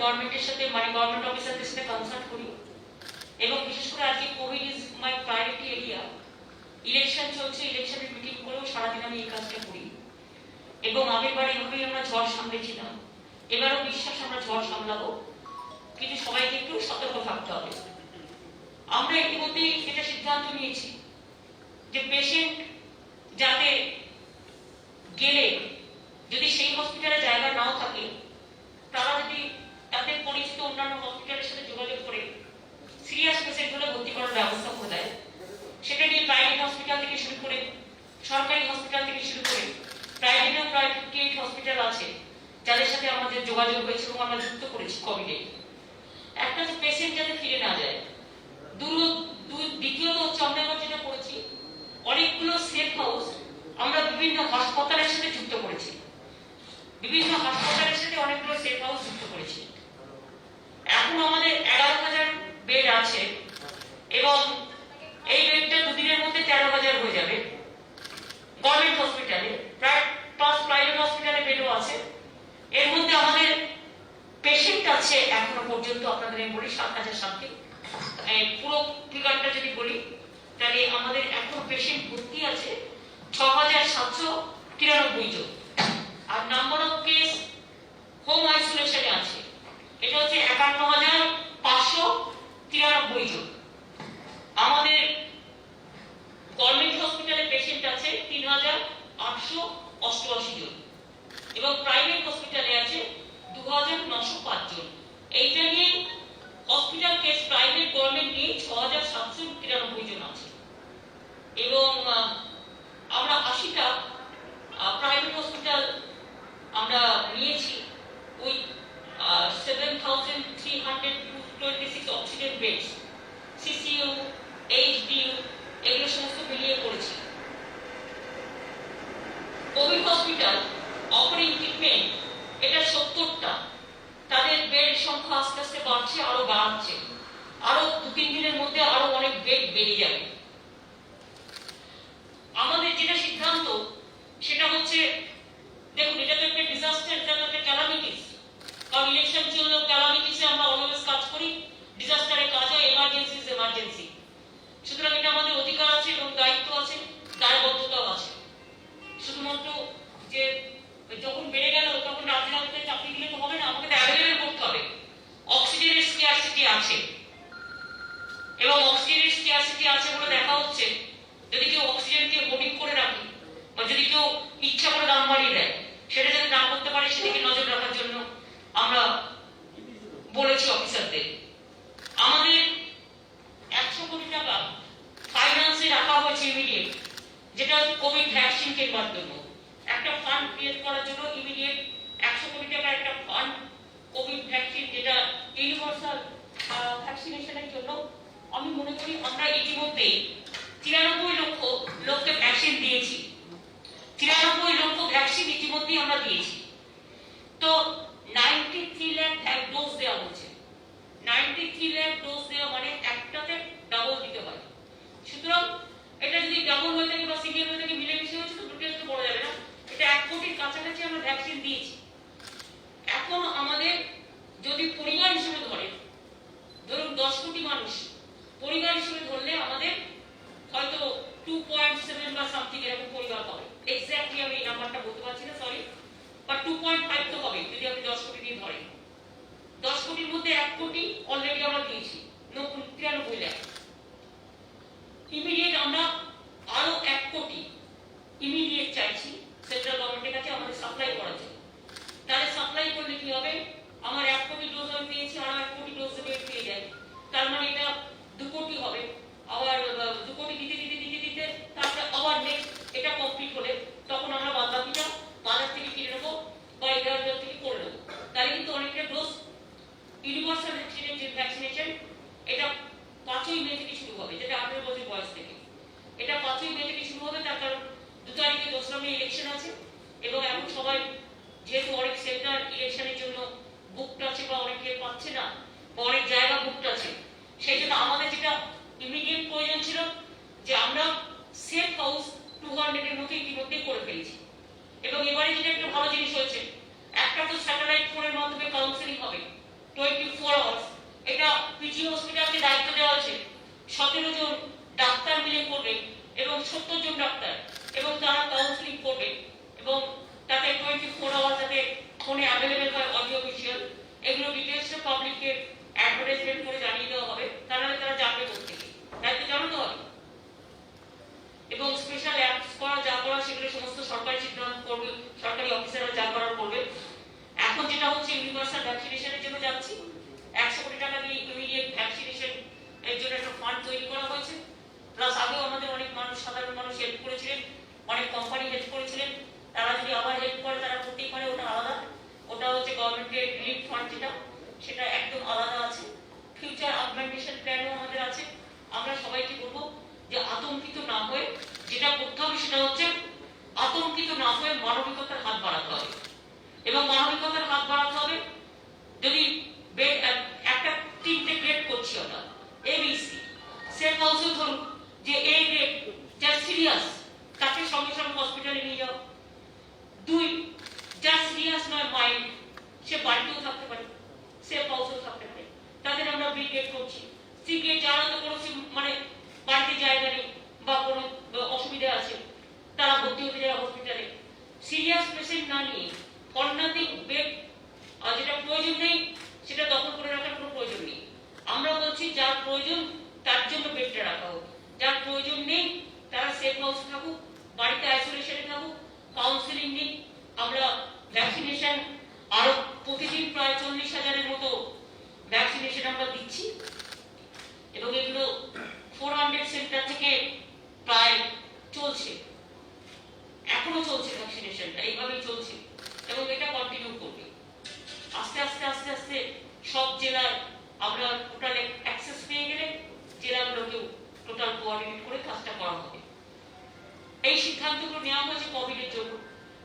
গভর্নমেন্টের সাথে মানে গভর্নমেন্ট অফিসারদের সাথে কনসাল্ট করি এবং বিশেষ করে আজকে Covid is my priority area, election চলছে, ইলেকশনের মিটিং করেও সারাদিন আমি এই কাজটা করি এবং আগেরবার এইভাবেই আমরা ঝড় সামলেছিলাম, এবারও বিশ্বাস আমরা ঝড় সামলাবো, কিন্তু সবাইকে একটু সতর্ক থাকতে হবে। আমরা ইতিমধ্যে এটা সিদ্ধান্ত নিয়েছি যে পেশেন্ট যাতে গেলে যদি সেই হসপিটালে জায়গা নাও থাকে, তারা যদি তাদের পরিচিত অন্যান্য হসপিটালের সাথে যোগাযোগ করে সিরিয়াস পেশেন্ট হলে ভর্তি করার ব্যবস্থা করে দেয়। সেটা নিয়ে প্রাইভেট হসপিটাল থেকে শুরু করে সরকারি হসপিটাল থেকে শুরু করে প্রাইভেটেও প্রায় 58 হসপিটাল আছে যাদের সাথে আমাদের যোগাযোগ হয়েছে এবং আমরা যুক্ত করেছি কোভিডে। একটা যে পেশেন্ট যাতে ফিরে না যায়, দ্বিতীয়ত হচ্ছে আমরা এবার যেটা করেছি, অনেকগুলো সেফ হাউস আমরা বিভিন্ন হাসপাতালের সাথে যুক্ত করেছি, বিভিন্ন হাসপাতালের সাথে অনেকগুলো সেফ হাউস যুক্ত করেছি। এখন আমাদের 11,000 বেড আছে এবং এই বেডটা দুদিনের মধ্যে 13,000 হয়ে যাবে। গভর্নমেন্ট হসপিটালে প্রায় 5 প্রাইভেট হসপিটালে বেডও আছে। এর মধ্যে আমাদের পেশেন্ট আছে এখনো পর্যন্ত আপনাদের আমি বলি 7,000 সামথিং। পুরো ফিগারটা যদি বলি তাহলে আমাদের এখন পেশেন্ট ভর্তি আছে 6,793 জন, আর নাম্বার অফ কেস হোম আইসোলেশনে আছে এটা হচ্ছে 51,593 জন। আমাদের গভর্নমেন্ট হসপিটালে পেশেন্ট আছে 3,888 জন এবং প্রাইভেট হসপিটালে আছে 2,905 জন। এইটা নিয়ে হসপিটাল কেস প্রাইভেট গভর্নমেন্ট নিয়ে 6,793 জন আছে এবং আমরা 80টা প্রাইভেট হসপিটাল আমরা নিয়েছি with 7,326 oxygen beds, CCU, HDU এগুলো সমস্ত মিলিয়ে করেছি। কোভিড হসপিটাল অপারেটিং ট্রিটমেন্ট এটা 70টা, তাদের বেড সংখ্যা আস্তে আস্তে বাড়ছে, আরো বাড়ছে, আরো 2-3 দিনের মধ্যে আরো অনেক বেড বেড়ে যাবে। আমাদের যেটা সিদ্ধান্ত সেটা হচ্ছে, দেখুন এটা তো একটা ডিজাস্টার, এটা তো একটা ক্যালামিটিস, কারণ ইলেকশন চললেও ক্যালামিটিসে আমরা অলওয়েজ কাজ করি, ডিজাস্টারে কাজ হয়, এমার্জেন্সি এমার্জেন্সি। সুতরাং এটা আমাদের অধিকার আছে এবং দায়িত্ব আছে, দায়বদ্ধতাও আছে। শুধুমাত্র যে যখন বেড়ে গেল তখন রাজনীতিতে চাকরি দিলে তো হবে না, আমাকে অ্যাভেলেবল করতে হবে। অক্সিজেনের স্কেয়ারসিটি আছে এবং অক্সিজেনের স্কেয়ারসিটি আছে বলে দেখা হচ্ছে যদি কেউ অক্সিজেনকে হোর্ডিং করে রাখে বা যদি কেউ ইচ্ছা করে দাম বাড়িয়ে দেয়, সেটা যাতে না করতে পারে সেদিকে নজর রাখার জন্য আমরা বলেছি অফিসারদের। আমাদের 100 কোটি টাকা ফাইন্যান্সে রাখা হয়েছে ইমিডিয়েট, যেটা কোভিড ভ্যাকসিন কেনার জন্য একটা ফান্ড ক্রিয়েট করার জন্য ইমিডিয়েট 100 কোটি টাকা একটা ফান্ড কোভিড ভ্যাকসিন, যেটা ইউনিভার্সাল ভ্যাকসিনেশনের জন্য। আমি মনে করি আমরা ইতিমধ্যে 93 লক্ষ লোককে ভ্যাকসিন দিয়েছি, 93 লক্ষ ভ্যাকসিন ইতিমধ্যেই আমরা দিয়েছি। তো 93 লাখ ডোজ দেওয়া হচ্ছে, 93 লাখ ডোজ দেওয়া মানে একটাতে ডাবল দিতে হয়। সুতরাং এটা যদি ডাবল হয়ে থাকে বা সিঙ্গেল হয়ে থাকে মিলেমিশে হচ্ছে তো দুটো তো বলা যাবে না, এটা 1 কোটির কাছাকাছি আমরা ভ্যাকসিন দিয়েছি। এখন আমাদের যদি পরিবার হিসেবে ধরে, ধরুন 10 কোটি মানুষ পরিবার হিসেবে ধরলে আমাদের হয়তো 2.7 বা সামথিং এরকম পরিবার হবে। এক্স্যাক্টলি আমি এই নাম্বারটা বলতে পারছি না, সরি, বাট 2.5 তো হবে যদি আপনি 10 কোটি দিয়ে ধরেন। 10 কোটির মধ্যে 1 কোটি অলরেডি আমরা দিয়েছি, 93 লাখ। ইমিডিয়েট আমরা আরো 1 কোটি ইমিডিয়েট চাইছি সেন্ট্রাল গভর্নমেন্টের কাছে আমাদের সাপ্লাই করার জন্য। তাহলে সাপ্লাই করলে কি হবে, আমার 1 কোটি ডোজ আমি পেয়েছি, আরো 1 কোটি ডোজ পেয়ে যাই, তার মানে এটা 2 কোটি হবে। আবার 2 কোটি দিতে দিতে দিতে দিতে তারপরে আবার নেক্সট এটা কমপ্লিট হলে তখন আমরা বাদবাকিটা বাজার থেকে কিনে নেবো বা এগার থেকে করে নেবো। তাহলে কিন্তু অনেকটা ডোজ ইউনিভার্সাল ভ্যাকসিনেশন এটা 5ই মে থেকে শুরু হবে, যেটা 18 বছর বয়স থেকে। এটা 5ই মে থেকে শুরু হবে, তার কারণ 2 তারিখে 2রা মে ইলেকশন আছে এবং এখন সবাই যেহেতু অনেক সেন্টার ইলেকশনের জন্য বুকড আছে বা অনেকে পাচ্ছে না বা অনেক জায়গা বুকড আছে, সেই জন্য আমাদের যেটা ইমিডিয়েট প্রয়োজন ছিল যে আমরা সেফ হাউস 200 এর মতো ইতিমধ্যে করে ফেলেছি। এবং এবারে যেটা একটা ভালো জিনিস হয়েছে, একটা তো স্যাটেলাইট ফোনের মাধ্যমে কাউন্সেলিং হবে, 24 আওয়ার্স, এটা পিজি হসপিটালকে দায়িত্ব দেওয়া হয়েছে 17 জন ডাক্তার মিলে করবে এবং 70 জন ডাক্তার, এবং তারা কাউন্সিলিং করবে এবং তাতে 24 আওয়ার্স যাতে ফোনে অ্যাভেলেবেল হয় অডিও ভিজুয়াল, এগুলো ডিটেলসে পাবলিককে অ্যাডভার্টাইজমেন্ট করে জানিয়ে দেওয়া হবে, তাহলে তারা জানবে কোথেকে, দায়িত্ব জানাতে হবে। এবং স্পেশাল অ্যাপস করা যা করা সেগুলো সমস্ত সরকারি সিদ্ধান্ত করবে, সরকারি অফিসাররা যা করার করবে। এখন যেটা হচ্ছে ইউনিভার্সাল ভ্যাকসিনেশনের জন্য যাচ্ছি, 100 কোটি টাকা দিয়ে ইমিডিয়েট ভ্যাকসিনেশন এর জন্য একটা ফান্ড তৈরি করা হয়েছে। প্লাস আগেও আমাদের অনেক মানুষ, সাধারণ মানুষ হেল্প করেছিলেন, অনেক কোম্পানি হেল্প করেছিলেন, তারা যদি আবার হেল্প করে তারা করতেই পারে, ওটা আলাদা। ওটা হচ্ছে গভর্নমেন্টের রিলিফ ফান্ড, যেটা সেটা একদম আলাদা আছে। ফিউচার অগমেন্টেশন প্ল্যানও আমাদের আছে। আমরা সবাইকে বলবো যে আতঙ্কিত না হয়ে যেটা করতে হবে সেটা হচ্ছে আতঙ্কিত না হয়ে মানবিকতার হাত বাড়াতে হবে, এবং মানবিকতার হাত বাড়াতে হবে। যদি একটা 3টে গ্রেড করছি আমরা, এবিসি, সে কাউন্সিল ধরুন যে এ গ্রেড যা সিরিয়াস তাকে সঙ্গে সঙ্গে হসপিটালে নিয়ে যাও। 2 যা সিরিয়াস নয় মাইল্ড, সে বাড়িতেও থাকতে পারে, সে হাউসেও থাকতে পারে, তাদের আমরা বি গ্রেড করছি। সি গ্রেড যারা তো কোনো মানে বাড়িতে জায়গা নেই বা কোনো অসুবিধা আছে, তারা ভর্তি হতে যায় হসপিটালে। সিরিয়াস পেশেন্ট না নিয়ে অন্যাধিক বেড যেটা প্রয়োজন নেই সেটা দখল করে রাখার কোনো প্রয়োজন নেই। আমরা বলছি যার প্রয়োজন তার জন্য বেডটা রাখা হোক, যার প্রয়োজন নেই তারা সেফ হাউসে থাকুক, বাড়িতে আইসোলেশনে থাকুক, কাউন্সিলিং নিক। আমরা ভ্যাকসিনেশন আরো প্রতিদিন প্রায় 40,000-এর মতো ভ্যাকসিনেশন আমরা দিচ্ছি, এবং এগুলো 400 সেন্টার থেকে প্রায় চলছে, এখনো চলছে ভ্যাকসিনেশনটা, এইভাবেই চলছে এবং এটা কন্টিনিউ করবে। আস্তে আস্তে আস্তে আস্তে সব জেলায় আমরা টোটাল অ্যাক্সেস পেয়ে গেলে জেলাগুলোকেও টোটাল কোঅর্ডিনেট করে কাজটা করা হবে। এই সিদ্ধান্তগুলো নেওয়া হয়েছে কোভিডের জন্য,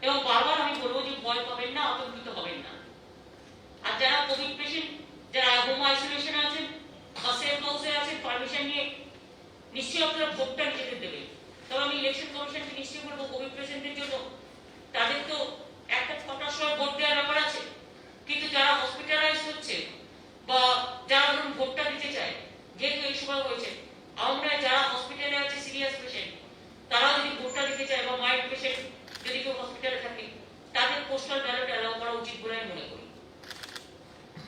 এবং বারবার আমি বলবো যে ভয় পাবেন না, আতঙ্কিত হবেন না। আর যারা কোভিড পেশেন্ট, যারা হোম আইসোলেশনে আছেন বা সেফ হাউসে আছেন, পারমিশন নিয়ে নিশ্চয়ই আপনারা ভোটটা নিজেদের দেবেন। তবে আমি ইলেকশন কমিশনকে নিশ্চয়ই বলবো কোভিড পেশেন্টদের জন্য তাদের তো একটা 6টার সময় ভোট দেওয়ার ব্যাপার আছে, কিন্তু যারা হসপিটালাইজ হচ্ছে বা যারা ধরুন ভোটটা দিতে চায়, যেহেতু এই সময় হয়েছে, আমরা যারা হসপিটালে আছে সিরিয়াস পেশেন্ট, তারা যদি ভোটটা দিতে চায় বা মাইল্ড পেশেন্ট যদি কেউ হসপিটালে থাকে, তাদের পোস্টাল ব্যালট অ্যালাউ করা উচিত বলে আমি মনে করি।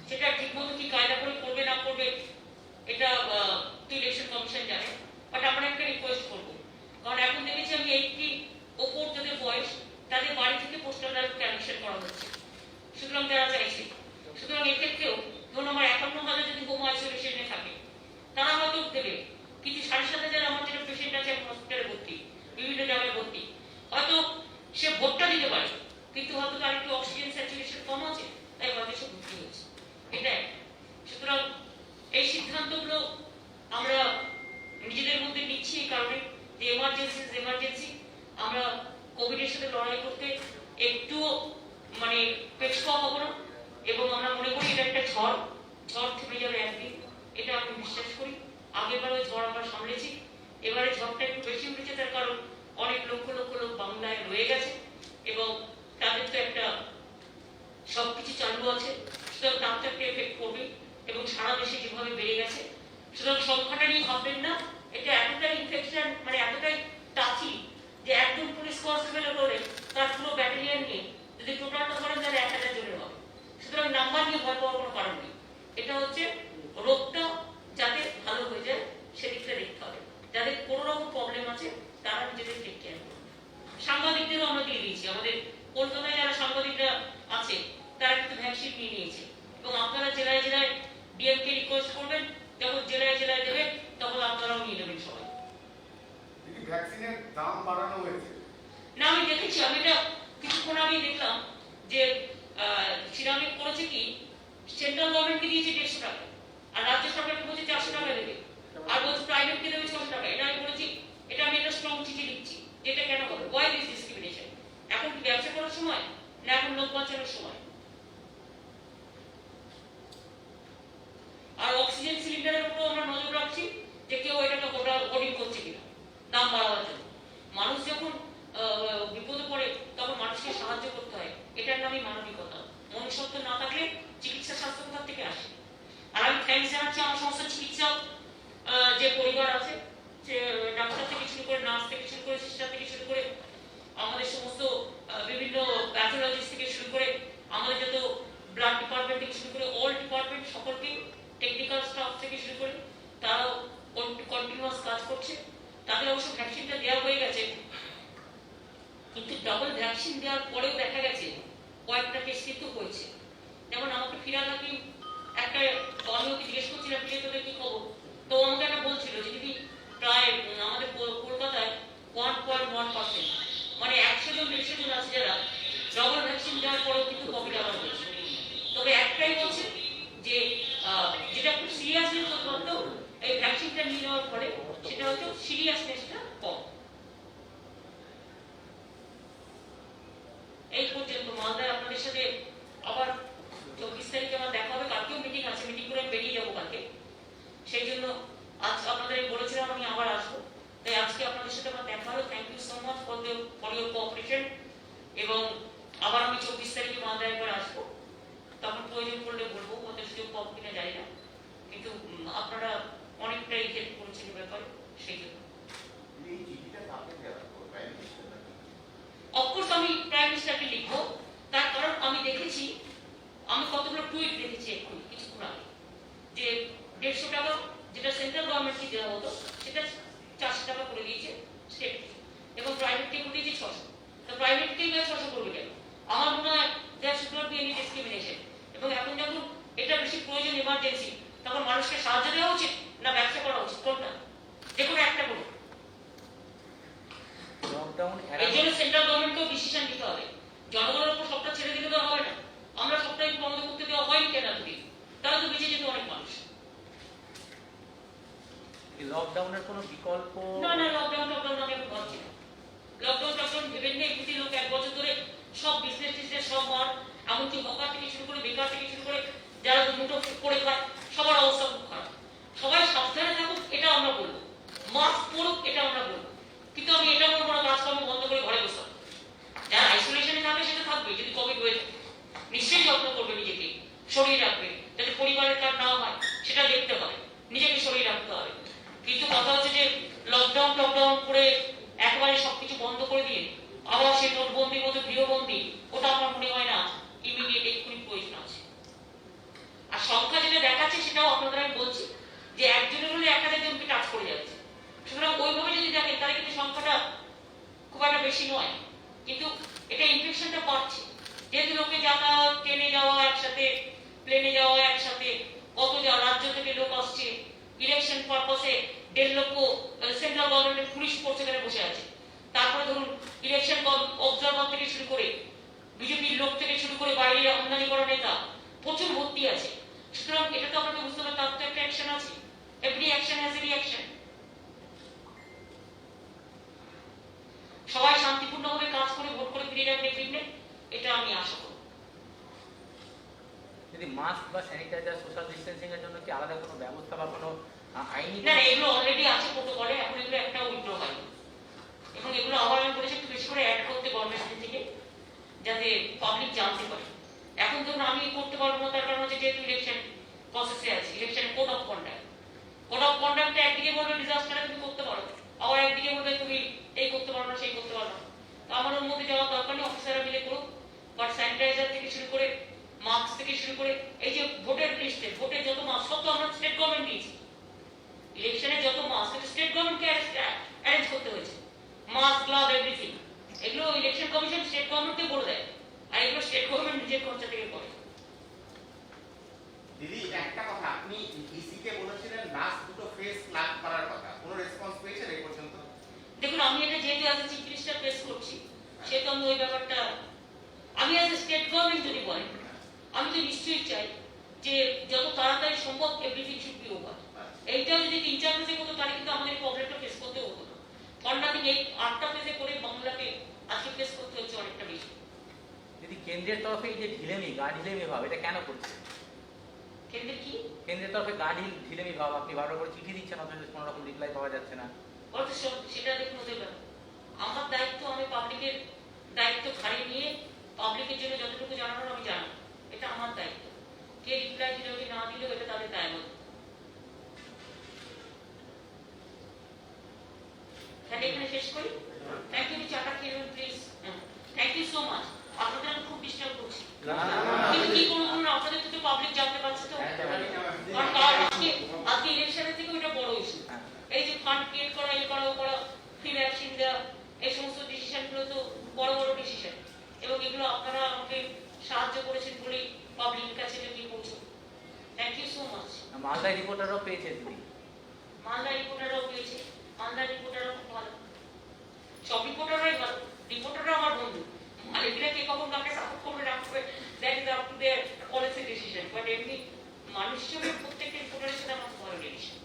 সেটা ঠিক মতো কি কায়দা করে করবে না করবে এটা ইলেকশন কমিশন জানে, বাট আমরা একটা রিকোয়েস্ট করবো, কারণ এখন দেখেছি আমি 80 ওপর যাদের বয়স তাদের বাড়ি থেকে পোস্টাল ব্যালট কালেকশন করা হচ্ছে, সুতরাং যারা চাইছে। সুতরাং এক্ষেত্রেও ধরুন আমার 51,000 যদি হোম আইসোলেশনে থাকে, তারা হয়তো দেবে, কিন্তু 7,500 আমার যেটা পেশেন্ট আছে হসপিটালে ভর্তি, বিভিন্ন জায়গায় ভর্তি, হয়তো সে ভোটটা দিতে পারে, কিন্তু হয়তো তার একটু অক্সিজেন স্যাচুরেশন কম আছে, তাই হয়তো সে ভর্তি হচ্ছে। এটাই। সুতরাং এই সিদ্ধান্তগুলো আমরা নিজেদের মধ্যে নিচ্ছি এই কারণে যে এমার্জেন্সি। আমরা কোভিডের সাথে লড়াই করতে একটু মানে পেছপা হবো না, এবং আমরা মনে করি এটা একটা ঝড় থেমে যাবে একদিন, এটা আমি বিশ্বাস করি। আগেরবারও ঝড় আমরা সামলেছি, এবারে ঝড়টা একটু বেশি উঠেছে, তার কারণ অনেক লক্ষ লক্ষ লোক বাংলায় রয়ে গেছে এবং তাদের তো একটা সবকিছু চালু আছে, সুতরাং ডাক্তারকে এফেক্ট করবে এবং সারা দেশে যেভাবে বেড়ে গেছে, সুতরাং সংখ্যাটা নিয়ে ভাববেন না। এটা এতটাই ইনফেকশন মানে এতটাই টাচি যে একজন পুলিশ কনস্টেবল হলে তার পুরো ব্যাটালিয়ন নিয়ে যদি টোটালটা করেন তাহলে 1,000 জনের হবে। সুতরাং নাম্বার নিয়ে ভয় পাওয়ার কোনো কারণ নেই। এটা হচ্ছে রোগটা যাতে ভালো হয়ে যায় সেদিকটা দেখতে হবে। যাদের কোনো রকম প্রবলেম আছে তারা নিজেদের টেক কেয়ার করবে। সাংবাদিকদেরও আমরা দিয়ে দিয়েছি, আমাদের কলকাতায় যারা সাংবাদিকরা আছে তারা কিন্তু ভ্যাকসিন নিয়ে নিয়েছে, এবং আপনারা জেলায় জেলায় ডিএমকে রিকোয়েস্ট করবেন, যখন জেলায় জেলায় দেবেন তখন আপনারাও নিয়ে নেবেন সবাই। ভ্যাকসিনের দাম বাড়ানো হয়েছে না, আমি দেখেছি, আমি এটা কিছুক্ষণ আগেই দেখলাম যে সিরামিক করেছে কি সেন্ট্রাল গভর্নমেন্টকে দিয়েছে 150 টাকা, আর রাজ্য সরকারকে বলছে 400 টাকা দেবে, আর বলছে প্রাইভেটকে দেবে 600 টাকা। এটা আমি বলেছি, এটা আমি একটা স্ট্রং চিঠি লিখছি, এটা কেন হবে, ওয়াই দিস ডিসক্রিমিনেশন? এখন কি ব্যবসা করার সময় না এখন লোক বাঁচানোর সময়? আর অক্সিজেন সিলিন্ডারের উপর আমরা নজর রাখছি যে কেউ এটাকে হোর্ডিং করছে কিনা দাম বাড়াবার জন্য। মানুষ যখন বিপদে পড়ে তখন মানুষকে সাহায্য করতে হয়, এটার নামই মানবিকতা। মনুষ্যত্ব না থাকলে চিকিৎসা স্বাস্থ্য কোথা থেকে আসে? করে সিস্টার থেকে শুরু করে আমাদের সমস্ত বিভিন্ন প্যাথোলজিস্ট থেকে শুরু করে আমাদের যত ব্লাড ডিপার্টমেন্ট থেকে শুরু করে অল ডিপার্টমেন্ট সকলকে টেকনিক্যাল স্টাফ থেকে শুরু করে তারাও কন্টিনিউয়াস কাজ করছে। তাদের অবশ্য ভ্যাকসিনটা দেওয়া হয়ে গেছে, কিন্তু ডাবল ভ্যাকসিন দেওয়ার পরেও দেখা গেছে কয়েকটা কেস কিন্তু হয়েছে। যেমন আমাকে ফিরাদ হাকিম একটা, আমি ওকে জিজ্ঞেস করছিলাম যে তোদের কি খবর, তো আমাকে একটা বলছিল যে দিদি প্রায় আমাদের কলকাতায় 1.1%, মানে 100 জন 150 জন আছে যারা ডবল ভ্যাকসিন দেওয়ার পরেও কিন্তু কোভিড আবার হয়েছে। তবে একটাই বলছে যে যেটা খুব সিরিয়াসলি তথ্য এই ভ্যাকসিনটা নিয়ে নেওয়ার পরে সেটা হচ্ছে সিরিয়াসনেসটা কম। এই পর্যন্ত মালদায় আপনাদের সাথে আবার 24 তারিখে আমার দেখা হবে, কালকেও মিটিং আছে, মিটিং করে বেরিয়ে যাবো কালকে। সেই জন্য আজ আপনাদের বলেছিলাম আমি আবার আসবো, তাই আজকে আপনাদের সাথে আমার দেখা হলো। Thank you so much for your cooperation. এবং আবার আমি 24 তারিখে মালদায় একবার আসবো, তখন প্রয়োজন পড়লে বলবো, ওদের সুযোগ পাবো কিনা জানি না, কিন্তু আপনারা অনেকটাই হেল্প করেছেন ব্যাপারে, সেই জন্য। অফকোর্স আমি প্রাইম মিনিস্টারকে লিখবো, তার কারণ আমি দেখেছি, আমি কতগুলো টুইট দেখেছি এক্ষুনি কিছুক্ষণ আগে, যে 150 টাকা যেটা সেন্ট্রাল গভর্নমেন্টকে দেওয়া হতো সেটা 400 টাকা করে দিয়েছে স্টেট, এবং প্রাইভেটকে করে দিয়েছে 600। তো প্রাইভেটকে 600 করবে কেন? আমার মনে হয় there should not be any discrimination. এবং এখন যখন এটা বেশি প্রয়োজন, এমার্জেন্সি, তখন মানুষকে সাহায্য দেওয়া উচিত না ব্যবসা করা উচিত, কোনটা? দেখুন একটা করুন। এই জন্য সেন্ট্রাল গভর্নমেন্টকেও ডিসিশন নিতে হবে। জনগণের উপর সবটা ছেড়ে দিলে তো হবে না। আমরা সবটাই বন্ধ করতে দেওয়া হয়নি কেন এতদিন? তাহলে তো বেঁচে যেত অনেক মানুষ। লকডাউনের কোনো বিকল্প? না, লকডাউন আমি এখন ভাবছি না। লকডাউন ভেবেন না, এমনিতে লোক 1 বছর ধরে সব বিজনেস সব মার, এমনকি হকার থেকে শুরু করে বেকার থেকে শুরু করে যারা দুটো করে খায় সবার অবস্থা খুব খারাপ। সবাই সাবধানে থাকুক এটা আমরা বলবো, মাস্ক পরুক এটা আমরা বলবো, কিন্তু আমি এটা বলবো না কাজকর্ম বন্ধ করে ঘরে বসে। যারা আইসোলেশনে থাকবে সেটা থাকবে, যদি কোভিড হয়ে থাকে নিশ্চয়ই যত্ন করবে, নিজেকে শরীর রাখবে, যাতে পরিবারের কাজ না হয় সেটা দেখতে হবে, নিজেকে শরীর রাখতে হবে। কিন্তু কথা হচ্ছে যে লকডাউন করে একবারে সবকিছু বন্ধ করে দিয়ে আবার সেই নোটবন্দির মতো গৃহবন্দী, ওটা আমার মনে হয় না ইমিডিয়েট এক্ষুনি প্রয়োজন আছে। আর সংখ্যা যেটা দেখাচ্ছে সেটাও আপনাদের আমি বলছি যে একজনের হলে 1000 জনকে টাচ করে যাচ্ছে। সুতরাং ওইভাবে যদি দেখেন তাহলে কিন্তু সংখ্যাটা খুব একটা বেশি নয়, কিন্তু এটা ইনফেকশনটা বাড়ছে। যেহেতু লোকে যাতায়াত, ট্রেনে যাওয়া একসাথে, প্লেনে যাওয়া একসাথে, কত রাজ্য থেকে লোক আসছে, ইলেকশন পারপাসে 1.5 লক্ষ সেন্ট্রাল গভর্নমেন্টের পুলিশ ফোর্স এখানে বসে আছে। তারপরে ধরুন ইলেকশন অবজারভার থেকে শুরু করে বিজেপির লোক থেকে শুরু করে বাইরে আমদানি করা নেতা প্রচুর ভর্তি আছে। সুতরাং এটা তো আপনাকে বুঝতে হবে, তার তো একটা অ্যাকশন আছে। Every action has a reaction. সবাই শান্তিপূর্ণভাবে কাজ করে ভোট করে ফিরে যাবে ফিরবে, এটা আমি আশা করব। যদি মাস্ক বা স্যানিটাইজার, সোশ্যাল ডিস্টেন্সিং এর জন্য কি আলাদা কোনো ব্যবস্থা বা কোনো আইনি? না, এগুলো অলরেডি আছে প্রোটোকলে, এখন এগুলো একটাও উইথড্র হয়নি। এবং এগুলো আবার আমি বলেছি একটু বেশি করে অ্যাড করতে গভর্নমেন্ট থেকে, যাতে পাবলিক জানতে পারে। এখন ধরুন আমি করতে পারবো না, তার কারণ হচ্ছে যেহেতু ইলেকশন প্রসেসে আছে, ইলেকশন কোড অফ কন্ডাক্ট একদিকে বলবে ডিজাস্টারে তুমি করতে পারো, আবার একদিকে বলবে তুমি এই করতে পারো না, সেই করতে পারো না। তো আমার ওর মধ্যে যাওয়ার দরকার নেই, অফিসাররা মিলে করুক। বাট স্যানিটাইজার থেকে শুরু করে, মাস্ক থেকে শুরু করে, এই যে ভোটের লিস্টে ভোটের যত মাস্ক, সব তো আমরা স্টেট গভর্নমেন্ট দিয়েছি। ইলেকশনে যত মাস্ক স্টেট গভর্নমেন্টকে অ্যারেঞ্জ করতে হয়েছে, মাস্ক, গ্লাভ, এভরিথিং। এগুলো ইলেকশন কমিশন স্টেট গভর্নমেন্টকে বলে দেয়, আর এগুলো স্টেট গভর্নমেন্ট নিজের খরচা থেকে করে। দিদি একটা কথা, আপনি ইসি কে বলেছিলেন লাস্ট 2 ফেজ প্ল্যান করার কথা, কোনো রেসপন্স পেয়েছেন এই পর্যন্ত? দেখুন আমি এটা যেহেতু as a chief minister face করছি, সেহেতু আমি ওই ব্যাপারটা, আমি অ্যাজ এ স্টেট গভর্নমেন্ট যদি বলেন, আমি তো নিশ্চয়ই চাই যে যত তাড়াতাড়ি সম্ভব এভরিথিং শুড বি ওভার। এইটাও যদি 3-4 ফেজে করতো তাহলে কিন্তু আমাদের প্রবলেমটা ফেস করতে হতো না। ফন্ডাটিং এই 8টা ফেজে করে বাংলাকে আজকে ফেস করতে হচ্ছে অনেকটা বেশি। যদি কেন্দ্রের তরফে এই যে গা ঢিলেমি ভাব, এটা কেন করছে? কেন্দ্রের কি? কেন্দ্রের তরফে ঢিলেমি ভাব, আপনি বারবার করে চিঠি দিচ্ছেন, অথচ কোনো রকম রিপ্লাই পাওয়া যাচ্ছে না। সেটা দেখুন ওদের ব্যাপার। আমার দায়িত্ব, আমি পাবলিকের দায়িত্ব ঘাড়ে নিয়ে পাবলিকের জন্য যতটুকু জানানোর আমি জানাবো, এটা আমার দায়িত্ব। কে রিপ্লাই দিল কি না দিল এটা তাদের দায়বদ্ধ। তাহলে এখানে শেষ করি। থ্যাংক ইউ, চাটা খেয়ে please. Thank you so much. আপনাদের আমি খুব ডিস্টার্ব করছি, না, না, কিন্তু কি কোনো কোনো আপনাদের তো পাবলিক জানতে পারছে তো, কারণ আজকে ইলেকশনের থেকে ওইটা বড় ইস্যু। এই যে ফান্ড ক্রিয়েট করা, এই করা, ও করা, ফ্রি ভ্যাকসিন দেওয়া, এই সমস্ত ডিসিশনগুলো তো বড় বড় ডিসিশন, এবং এগুলো আপনারা আমাকে সাহায্য করেছেন বলেই পাবলিকের কাছে এটা গিয়ে পৌঁছবে। Thank you so much. মালদায় রিপোর্টারও পেয়েছে দিদি। মালদা রিপোর্টারও পেয়েছে, মালদা রিপোর্টারও খুব ভালো, সব রিপোর্টাররাই ভালো, রিপোর্টাররা আমার বন্ধু। মালিকরা কে কখন কাকে সাপোর্ট করবে রাখবে, that is up to their policy decision, but এমনি মানুষ হিসেবে প্রত্যেকটা রিপোর্টারের সাথে আমার ভালো রিলেশন।